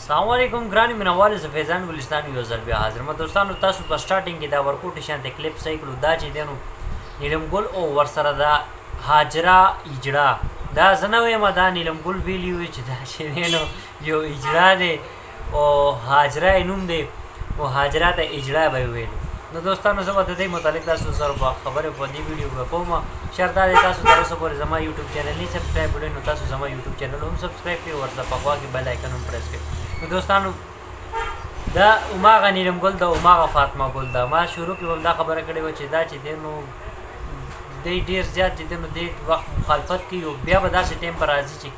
السلام علیکم ګراني مینوال زه فیضان ګلستان یو ځل بیا حاضر ما دوستانو تاسو په سٹارټینګ کې دا ورکوټ شانته کلیپ صحیح کړو دا چې دینو نیلم ګل او ورسره دا هاجرا اجړه دا زنوې ما دا نیلم ګل ویلیو چې دا چې دینو یو اجړه دی او هاجرا نوم دی او هاجرا ته اجړه به ویل نو دوستانو زه به د دې متعلق تاسو سره خبرې په دې ویډیو کې کوم شرط دا دی تاسو تر اوسه پورې زما یوټیوب چینل نه سبسکرایب کړئ نو تاسو زما یوټیوب چینل هم سبسکرایب کړئ ورته په خوا کې بیل آیکن هم پریس کړئ نو دوستانو دا اوماغه نیلم ګل دا اوماغه فاطمه ګل دا ما شروع کې هم دا خبره کړې و چې دا چې دینو دی ډېر زیات چې دینو دې وخت مخالفت کوي او بیا به داسې ټایم پر راځي چې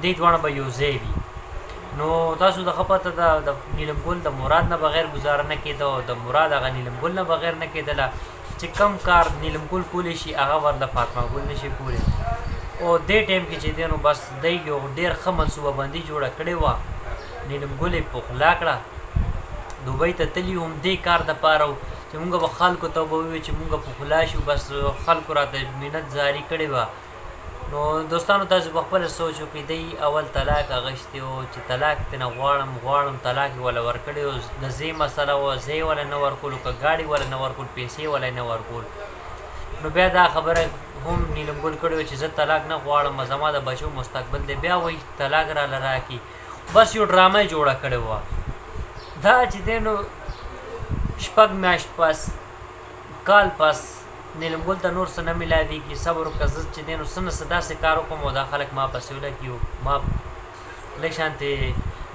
دې دواړه به یو ځای وي نو تاسو د خپته د نیلم ګل د مراد نه بغیر گزاره نه کېده او د مراد هغه نیلم ګل نه بغیر نه کېدله چې کم کار نیلم ګل کولی شي هغه ورله فاطمه ګل نشي کولی او دې ټایم کې چې دی نو بس دی یو ډېر ښه منصوبه بندي جوړه کړې وه نیلم ګل یې پخلا کړه دوبۍ ته تلي هم دې کار دپاره و چې مونږ به خلکو ته به ووایو چې مونږ پخلا شو بس خلکو راته منت جاري کړې وه نو دوستانو تاسو په خپله سوچ وکړئ دی اول طلاق اخیستی و چې طلاق ترېنه غواړم طلاق یې وله ورکړی و د ځای مسله وه ځای وله نه ورکولو که ګاډي وله نه ورکول پیسې وله نه ورکول نو بیا دا خبره هم نیلم ګل کړې وه چې زه طلاق نه غواړم زما د بچو مستقبل دی بیا وایي طلاق راله راکړي بس یو ډرامه یې جوړه کړې وه دا چې دی نو شپږ میاشت پس کال پس نیلم ګل ته نور څه نه میلاویږي صبر وکړه زه چې دی نو څه نه څه داسې کار وکړم او دا خلک ما پسې ولګي او ما لږ شانتې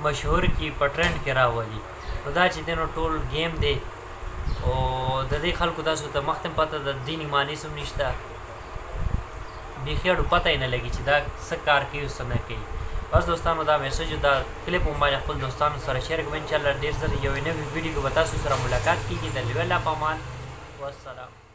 مشهور کړي په ټرینډ کې راولي نو دا چې دی نو ټول گیم دی او د دې خلکو تاسو ته مخکې پته د دین ایماني هم نشته بیخي اړو پته یې نه لګي چې دا څه کار کوي او څه نه کوي بس دوستانو دا میسج دا کلیپ هم باید خپل دوستانو سره شیر کړئ انشاءالله ډېر زر یوې نوې ویډیو کې به تاسو سره ملاقات کېږي د لیوه الله په امان والسلام